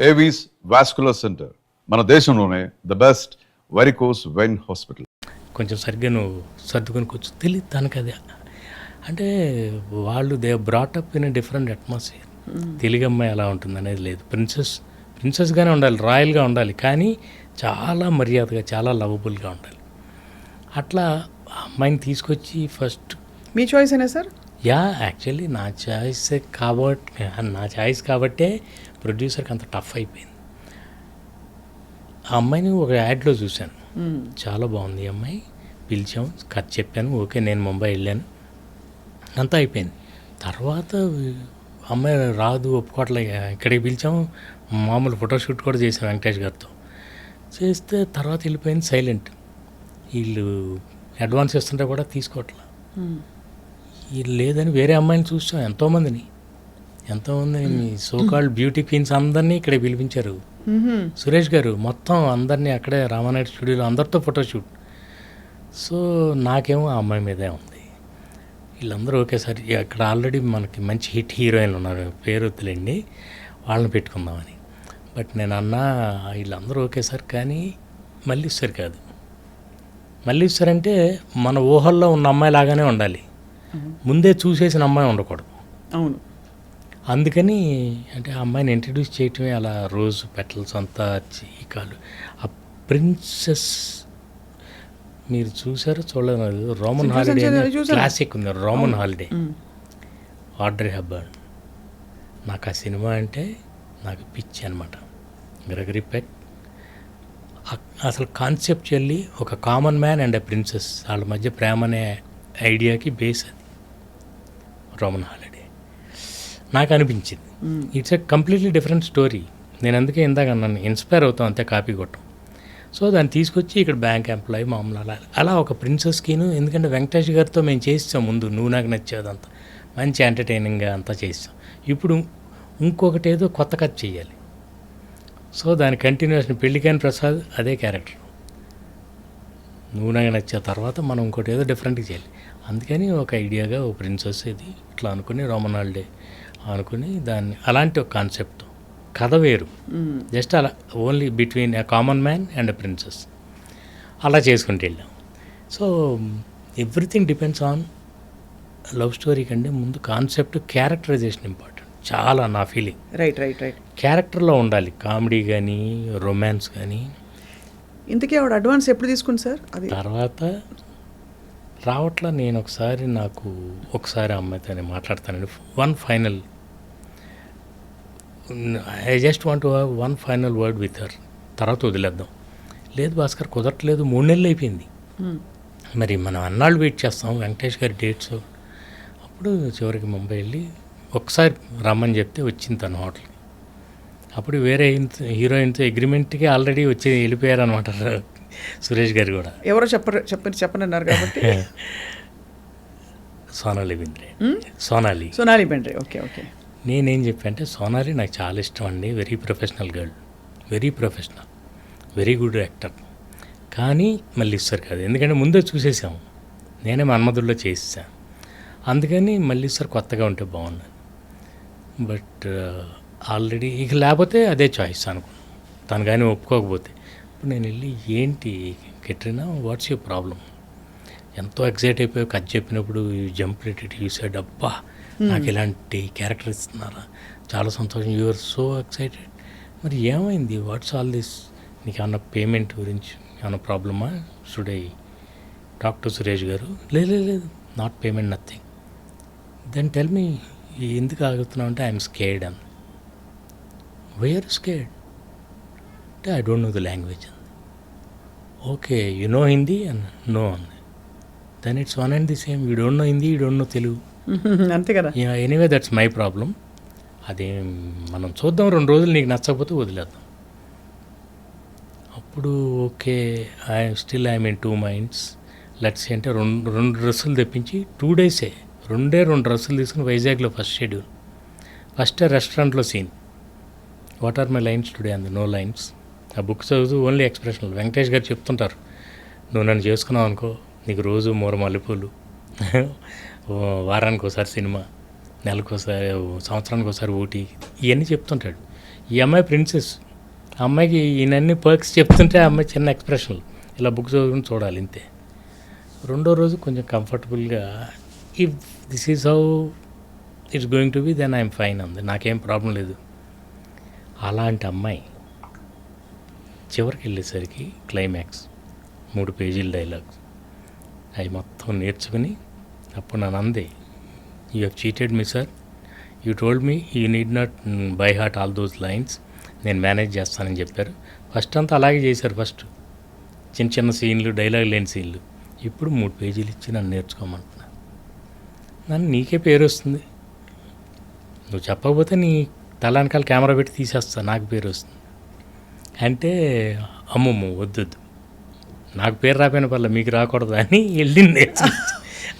Avis vascular centre మన దేశంలోనే the best varicose vein hospital. కొంచెం సరిగ్గా నువ్వు సర్దుకొని కూర్చో, తెలియదు తనకు అది. అంటే వాళ్ళు they brought up in different atmosphere. Telugu అమ్మాయి ఎలా ఉంటుంది అనేది లేదు. ప్రిన్సెస్గానే ఉండాలి, రాయల్గా ఉండాలి, కానీ చాలా మర్యాదగా, చాలా లవబుల్గా ఉండాలి. అట్లా అమ్మాయిని తీసుకొచ్చి ఫస్ట్ మీ చాయిస్ అయినా సార్? యా, యాక్చువల్లీ నా చాయిస్ కాబట్టే ప్రొడ్యూసర్కి అంత టఫ్ అయిపోయింది. ఆ అమ్మాయిని ఒక యాడ్లో చూశాను, చాలా బాగుంది ఈ అమ్మాయి, పిలిచాం, కథ చెప్పాను, ఓకే, నేను ముంబై వెళ్ళాను, అంతా అయిపోయింది. తర్వాత అమ్మాయి రాదు, ఒప్పుకోవట్లే, ఇక్కడికి పిలిచాము, మామూలు ఫోటోషూట్ కూడా చేసాం వెంకటేష్ గారితో. చేస్తే తర్వాత వెళ్ళిపోయింది సైలెంట్. వీళ్ళు అడ్వాన్స్ ఇస్తుంటే కూడా తీసుకోవట్లే. వీళ్ళు లేదని వేరే అమ్మాయిని చూసాం, ఎంతోమంది మీ సోకాల్డ్ బ్యూటీ క్వీన్స్ అందరినీ ఇక్కడే పిలిపించారు. సురేష్ గారు మొత్తం అందరినీ అక్కడే రామానాయుడు స్టూడియోలో అందరితో ఫోటోషూట్. సో నాకేమో ఆ అమ్మాయి మీదే ఉంది. వీళ్ళందరూ ఒకేసారి అక్కడ ఆల్రెడీ మనకి మంచి హిట్ హీరోయిన్లు ఉన్నారు, పేరు వద్దులేండి, వాళ్ళని పెట్టుకుందామని. బట్ నేను అన్నా వీళ్ళందరూ ఒకేసారి, కానీ మల్లీశ్వరి కాదు. మల్లీశ్వరి అంటే మన ఊహల్లో ఉన్న అమ్మాయి లాగానే ఉండాలి, ముందే చూసేసిన అమ్మాయి ఉండకూడదు. అవును. అందుకని అంటే ఆ అమ్మాయిని ఇంట్రడ్యూస్ చేయటమే అలా, రోజ్ పెటల్స్ అంతా చీకాలు. ఆ ప్రిన్సెస్ మీరు చూసారో చూడలేదు, రోమన్ హాలిడే క్లాసిక్ ఉంది, రోమన్ హాలిడే, ఆడ్రీ హెప్బర్న్. నాకు ఆ సినిమా అంటే నాకు పిచ్చి అనమాట. గ్రెగరీ పెక్ అసలు కాన్సెప్చువల్లీ ఒక common man and a princess వాళ్ళ మధ్య ప్రేమ అనే ఐడియాకి బేస్ అది రోమన్ హాలిడే. నాకు అనిపించింది it's a completely different story. నేను అందుకే ఇందాక అన్నాను, ఇన్స్పైర్ అవుతాం అంతే, కాపీ కొట్టం. సో దాన్ని తీసుకొచ్చి ఇక్కడ బ్యాంక్ ఎంప్లాయీ మామూలు అలా ఒక ప్రిన్సెస్కిను, ఎందుకంటే వెంకటేష్ గారితో మేము చేస్తాం ముందు, నువ్వు నాకు నచ్చేదంతా మంచి ఎంటర్టైనింగ్గా అంతా చేస్తాం. ఇప్పుడు ఇంకొకటి ఏదో కొత్త కథ చేయాలి. సో దాని కంటిన్యూషన్ పెళ్ళికాని ప్రసాద్ అదే క్యారెక్టర్, నువ్వు నాకు నచ్చే తర్వాత మనం ఇంకోటి ఏదో డిఫరెంట్గా చేయాలి. అందుకని ఒక ఐడియాగా ఓ ప్రిన్సెస్ ఇది ఇట్లా అనుకుని రోమన్ హాలిడే అనుకుని దాన్ని అలాంటి ఒక కాన్సెప్ట్, కథ వేరు, జస్ట్ అలా only between a common man and a princess అలా చేసుకుంటూ వెళ్ళాం. So everything depends on love story కంటే ముందు కాన్సెప్ట్, క్యారెక్టరైజేషన్ ఇంపార్టెంట్ చాలా, నా ఫీలింగ్. రైట్. క్యారెక్టర్లో ఉండాలి, కామెడీ కానీ రొమాన్స్ కానీ. ఇంతకీ ఆవిడ అడ్వాన్స్ ఎప్పుడు తీసుకుంది సార్? అది తర్వాత రావట్లా. నేను ఒకసారి అమ్మాయితో నేను మాట్లాడతానండి, one final, I just want to have one final word with her, తర్వాత వదిలేద్దాం. లేదు భాస్కర్ కుదరట్లేదు, 3 నెలలు అయిపోయింది, మరి మనం అన్నాళ్ళు వెయిట్ చేస్తాం వెంకటేష్ గారి డేట్స్. అప్పుడు చివరికి ముంబై వెళ్ళి ఒకసారి రమ్మని చెప్తే వచ్చింది తన హోటల్కి. అప్పుడు వేరే హీరోయిన్తో అగ్రిమెంట్కి ఆల్రెడీ వచ్చి వెళ్ళిపోయారు అనమాట సురేష్ గారు కూడా. ఎవరో చెప్పనన్నారు కాబట్టి సోనాలి బెంద్రే. సోనాలి బెంద్రే. ఓకే. నేనేం చెప్పానంటే, సోనాలి నాకు చాలా ఇష్టం అండి, very professional girl, very professional, very good actor, కానీ మల్లీశ్వర్ కాదు, ఎందుకంటే ముందే చూసేసాము, నేనే మన్మధుల్లో చేసేసాను, అందుకని మల్లీశ్వర్ కొత్తగా ఉంటే బాగున్నాను. బట్ ఆల్రెడీ ఇక లేకపోతే అదే చాయిస్ అనుకున్నాను, తను కానీ ఒప్పుకోకపోతే. ఇప్పుడు నేను వెళ్ళి, ఏంటి కెట్రినా, వాట్స్ యువర్ ప్రాబ్లం, ఎంతో ఎక్సైట్ అయిపోయి కథ చెప్పినప్పుడు జంప్ రేటెడ్, యూ సెడ్ అబ్బా నాకు ఇలాంటి క్యారెక్టర్ ఇస్తున్నారా, చాలా సంతోషం, యూ ఆర్ సో ఎక్సైటెడ్, మరి ఏమైంది, వాట్స్ ఆల్ దిస్, నీకు ఏమన్నా పేమెంట్ గురించి ఏమన్నా ప్రాబ్లమా, should I talk to Suresh garu? లేదు, not payment, nothing. Then tell me, ఎందుకు ఆగుతున్నావు అంటే, ఐఎమ్ స్కేర్డ్ అని. వై ఆర్ స్కేర్డ్ అంటే, I don't know the language అంది. ఓకే, యు నో హిందీ అని, నో అంది. Then it's one and the same, you don't know Hindi, you don't know Telugu, అంతే కదా. ఎనీవే దట్స్ మై ప్రాబ్లం, అదే మనం చూద్దాం, 2 రోజులు నీకు నచ్చకపోతే వదిలేద్దాం. అప్పుడు okay, I'm in 2 minds, let's అంటే 2 డ్రెస్సులు తెప్పించి 2 days, 2 డ్రెస్సులు తీసుకుని వైజాగ్లో ఫస్ట్ షెడ్యూల్, ఫస్ట్ రెస్టారెంట్లో scene, what are my lines today అంది, నో లైన్స్. ఆ బుక్ చదువుతూ ఓన్లీ ఎక్స్ప్రెషన్లు. వెంకటేష్ గారు చెప్తుంటారు, నువ్వు నన్ను చేసుకున్నావు అనుకో, నీకు రోజు 3 మల్లెపూలు, వారానికి ఒకసారి సినిమా, నెలకోసారి, సంవత్సరానికి ఒకసారి ఊటీ, ఇవన్నీ చెప్తుంటాడు. ఈ అమ్మాయి ప్రిన్సెస్. ఆ అమ్మాయికి ఈయనన్ని పర్క్స్ చెప్తుంటే ఆ అమ్మాయి చిన్న ఎక్స్ప్రెషన్లు ఇలా బుక్ చదువుకుని చూడాలి ఇంతే. రెండో రోజు కొంచెం కంఫర్టబుల్గా if this is how it's going to be then I'm fine అంది, నాకేం ప్రాబ్లం లేదు. అలాంటి అమ్మాయి చివరికి వెళ్ళేసరికి క్లైమాక్స్ 3 పేజీల డైలాగ్స్ అవి మొత్తం నేర్చుకుని అప్పుడు నన్ను అంది, you have cheated me sir, you told me you need not by heart all those lines, నేను మేనేజ్ చేస్తానని చెప్పారు. ఫస్ట్ అంతా అలాగే చేశారు, ఫస్ట్ చిన్న చిన్న సీన్లు, డైలాగ్ లేని సీన్లు. ఇప్పుడు 3 పేజీలు ఇచ్చి నన్ను నేర్చుకోమంటున్నా. నన్ను నీకే పేరు వస్తుంది, నువ్వు చెప్పకపోతే నీ తలానికాల కెమెరా పెట్టి తీసేస్తా, నాకు పేరు వస్తుంది అంటే అమ్మమ్మ వద్దొద్దు, నాకు పేరు రాపోయిన పర్లేదు మీకు రాకూడదు అని వెళ్ళింది.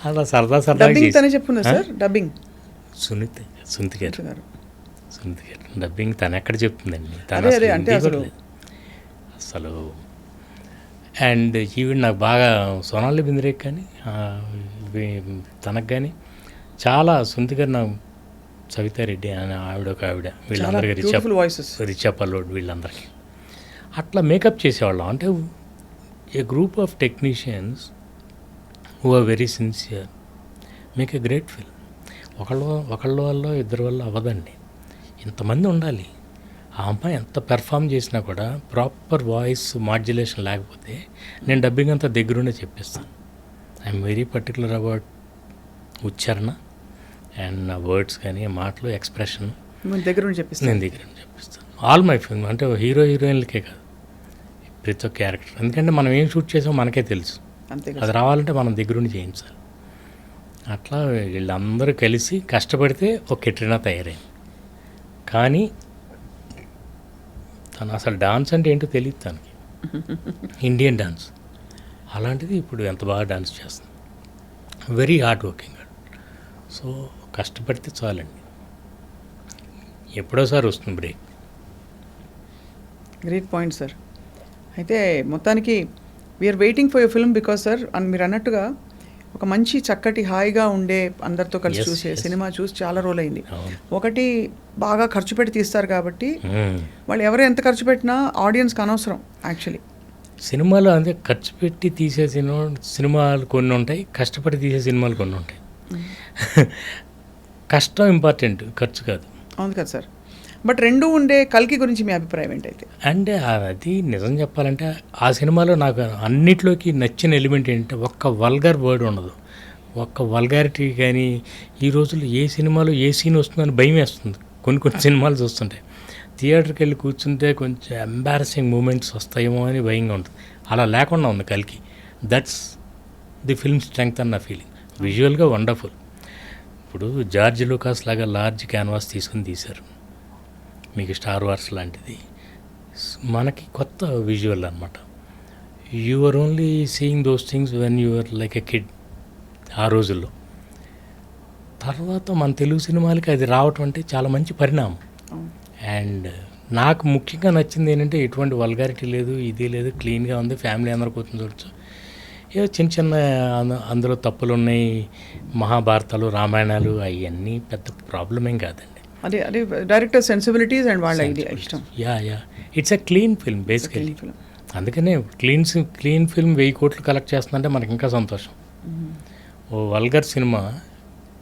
అలా సరదా సరదా డబ్బింగ్ తనే చెప్పున్నా సార్, డబ్బింగ్ సునీత గారు డబ్బింగ్ తను ఎక్కడ చెప్తుందండి, అదే అదే అంటే అసలు. అండ్ ఈవిడ నాకు బాగా సోనాలి బింద్రేక్ కానీ తనకు కానీ చాలా సునీత గారు, నాకు సవితారెడ్డి అని ఆవిడ ఒక ఆవిడ, వీళ్ళందరికీ రిచా పల్లోడ్, వీళ్ళందరికీ అట్లా మేకప్ చేసేవాళ్ళం. అంటే a group of technicians who are very sincere make a great film. ఒకళ్ళ వల్ల ఇద్దరి వల్ల అవ్వదండి, ఇంతమంది ఉండాలి. ఆ అమ్మాయి ఎంత పెర్ఫామ్ చేసినా కూడా ప్రాపర్ వాయిస్ మాడ్యులేషన్ లేకపోతే నేను డబ్బింగ్ అంతా దగ్గరుండే చెప్పిస్తాను. ఐఎమ్ వెరీ పర్టికులర్ అబౌట్ ఉచ్చారణ అండ్ నా వర్డ్స్ కానీ మాటలు, ఎక్స్ప్రెషన్ దగ్గర చెప్పిస్తాను, నేను దగ్గర చెప్పిస్తాను. ఆల్ మై ఫిల్మ్ అంటే హీరో హీరోయిన్లకే కాదు, ప్రతి ఒక్క క్యారెక్టర్. ఎందుకంటే మనం ఏం షూట్ చేసామో మనకే తెలుసు, అది రావాలంటే మనం దగ్గరుండి చేయించాలి. అట్లా వీళ్ళందరూ కలిసి కష్టపడితే ఒక కెట్రినా తయారైంది. కానీ తను అసలు డాన్స్ అంటే ఏంటో తెలియదు తనకి, ఇండియన్ డాన్స్. అలాంటిది ఇప్పుడు ఎంత బాగా డాన్స్ చేస్తుంది, వెరీ హార్డ్ వర్కింగ్. సో కష్టపడితే చాలండి, ఎప్పుడోసారి వస్తుంది బ్రేక్. Great point sir. అయితే మొత్తానికి we're waiting for your film because sir మీరు అన్నట్టుగా ఒక మంచి చక్కటి హాయిగా ఉండే అందరితో కలిసి చూసే సినిమా చూసి చాలా రోజులు అయింది. ఒకటి బాగా ఖర్చు పెట్టి తీస్తారు కాబట్టి వాళ్ళు ఎవరు ఎంత ఖర్చు పెట్టినా ఆడియన్స్కి అనవసరం. యాక్చువల్లీ సినిమాలో అంటే ఖర్చు పెట్టి తీసే సినిమాలు కొన్ని ఉంటాయి, కష్టపడి తీసే సినిమాలు కొన్ని ఉంటాయి. కష్టం ఇంపార్టెంట్, ఖర్చు కాదు. అవును కదా సార్. బట్ రెండు ఉండే కల్కి గురించి మీ అభిప్రాయం ఏంటైతే? అంటే అది నిజం చెప్పాలంటే ఆ సినిమాలో నాకు అన్నిట్లోకి నచ్చిన ఎలిమెంట్ ఏంటంటే ఒక్క వల్గర్ వర్డ్ ఉండదు, ఒక్క వల్గారిటీ. కానీ ఈ రోజుల్లో ఏ సినిమాలో ఏ సీన్ వస్తుందని భయం వేస్తుంది. కొన్ని సినిమాలు చూస్తుంటే థియేటర్కి వెళ్ళి కూర్చుంటే కొంచెం ఎంబారసింగ్ మూమెంట్స్ వస్తాయేమో అని భయంగా ఉంటుంది. అలా లేకుండా ఉంది కల్కి. దట్స్ ది ఫిల్మ్ స్ట్రెంగ్త్ అన్న ఫీలింగ్. విజువల్గా వండర్ఫుల్. ఇప్పుడు జార్జ్ లూకాస్ లాగా లార్జ్ క్యాన్వాస్ తీసుకుని తీశారు, మీకు స్టార్ వార్స్ లాంటిది. మనకి కొత్త విజువల్ అనమాట. You are only seeing those things when you are like a kid ఆ రోజుల్లో. తర్వాత మన తెలుగు సినిమాలకి అది రావటం అంటే చాలా మంచి పరిణామం. అండ్ నాకు ముఖ్యంగా నచ్చింది ఏంటంటే ఎటువంటి వల్గారిటీ లేదు, ఇది లేదు, క్లీన్గా ఉంది, ఫ్యామిలీ అందరూ కూర్చొని చూడవచ్చు. ఏదో చిన్న అందులో తప్పులు ఉన్నాయి, మహాభారతాలు, రామాయణాలు అవన్నీ పెద్ద ప్రాబ్లం ఏం కాదండి. అదే అదే డైరెక్టర్ సెన్సిబిలిటీస్ అండ్ వాళ్ళ ఐడియా ఇష్టం. Yeah it's a clean film basically. అందుకనే క్లీన్ ఫిల్మ్ 1000 కోట్లు కలెక్ట్ చేస్తుందంటే మనకి ఇంకా సంతోషం. ఓ వల్గర్ సినిమా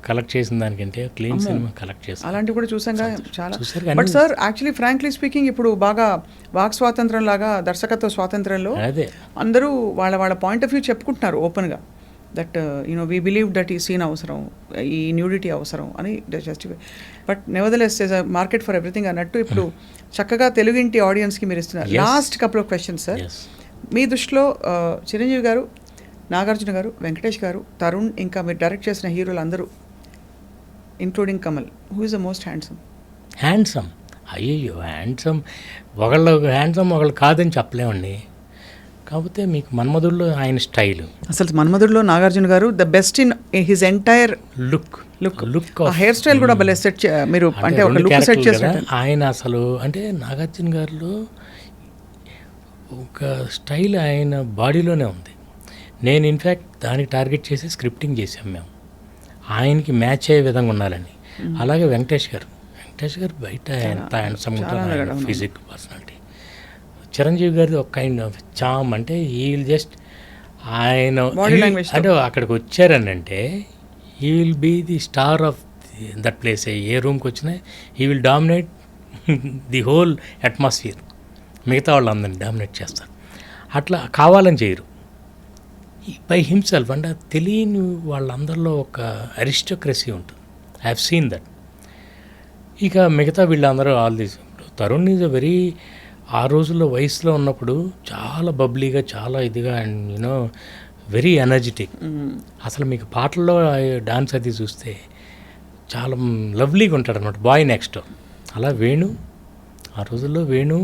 కలెక్ట్ చేసిన దానికంటే క్లీన్ సినిమా కలెక్ట్ చేస్తాం. అలాంటివి కూడా చూసాంగా చాలా. But sir actually frankly speaking ఇప్పుడు బాగా వాక్ స్వాతంత్రం లాగా దర్శకత్వ స్వాతంత్రంలో అందరూ వాళ్ళ పాయింట్ ఆఫ్ వ్యూ చెప్పుకుంటున్నారు ఓపెన్గా. దట్ వీ బిలీవ్ దట్ ఈ సీన్ అవసరం, ఈ న్యూడిటీ అవసరం అని justify. But nevertheless is a market for everything అన్నట్టు ఇప్పుడు చక్కగా తెలుగింటి ఆడియన్స్కి మీరు ఇస్తున్నారు. Last couple of questions sir. మీ దృష్టిలో చిరంజీవి గారు, నాగార్జున గారు, వెంకటేష్ గారు, తరుణ్, ఇంకా మీరు డైరెక్ట్ చేసిన హీరోలు అందరూ including Kamal, who is the most handsome? అయ్యో హ్యాండ్సమ్, ఒకళ్ళు హ్యాండ్సమ్ ఒకళ్ళు కాదని చెప్పలేమండి. కాకపోతే మీకు మన్మధుడిలో ఆయన స్టైల్, అసలు మన్మధుడిలో నాగార్జున గారు the best in his entire look. Hair style కూడా భలే సెట్ మీరు అంటే ఒక లుక్ సెట్ చేశారు ఆయన. అసలు అంటే నాగార్జున గారిలో ఒక స్టైల్ ఆయన బాడీలోనే ఉంది. నేను ఇన్ఫ్యాక్ట్ దానికి టార్గెట్ చేసి స్క్రిప్టింగ్ చేసాం మేము, ఆయనకి మ్యాచ్ అయ్యే విధంగా ఉండాలని. అలాగే వెంకటేష్ వెంకటేష్ గారు బయట ఎంత హ్యాండ్సమ్ చాలా ఉంటారు, అందగాడు, అవును. Physique personality. చిరంజీవి గారిది ఒక కైండ్ ఆఫ్ చామ్, అంటే ఈ జస్ట్ ఆయన Body language తో. అంటే అక్కడికి వచ్చారని అంటే he will be the star of that place. ఏ రూమ్కి వచ్చినా he will dominate the whole atmosphere, మిగతా వాళ్ళందరినీ డామినేట్ చేస్తారు. అట్లా కావాలని చేయరు, బై హిమ్సెల్ఫ్. అంటే తెలియని వాళ్ళందరిలో ఒక అరిస్టోక్రసీ ఉంటుంది. I have seen that. ఇక మిగతా వీళ్ళందరూ all these, Tarun is a very, ఆ రోజుల్లో వయసులో ఉన్నప్పుడు చాలా బబ్లీగా, చాలా ఇదిగా, అండ్ యూనో వెరీ ఎనర్జెటిక్. అసలు మీకు పాటల్లో డాన్స్ అది చూస్తే చాలా లవ్లీగా ఉంటాడు అనమాట, బాయ్ నెక్స్ట్. అలా వేణు, ఆ రోజుల్లో వేణు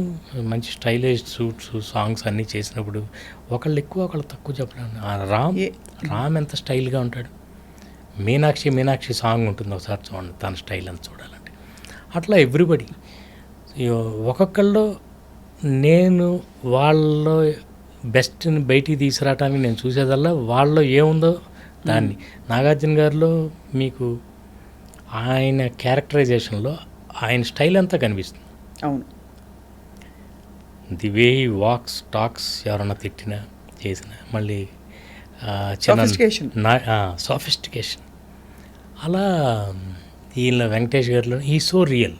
మంచి స్టైలిష్ సూట్స్, సాంగ్స్ అన్నీ చేసినప్పుడు ఒకళ్ళు ఎక్కువ ఒకళ్ళు తక్కువ చెప్పలేము. రామ్ ఎంత స్టైల్గా ఉంటాడు. మీనాక్షి సాంగ్ ఉంటుంది, ఒకసారి చూడండి తన స్టైల్ అంత చూడాలంటే. అట్లా ఎవ్రీబడి ఒక్కొక్కళ్ళు, నేను వాళ్ళలో బెస్ట్ని బయటికి తీసుకురావటానికి నేను చూసేదల్లా వాళ్ళలో ఏముందో దాన్ని. నాగార్జున గారిలో మీకు ఆయన క్యారెక్టరైజేషన్లో ఆయన స్టైల్ అంతా కనిపిస్తుంది. అవును. ది వే వాక్స్ టాక్స్, ఎవరన్నా తిట్టినా చేసిన, మళ్ళీ చిన్న Sophistication. సోఫిస్టికేషన్. అలా ఈయన వెంకటేష్ గారిలో ఈ సో రియల్.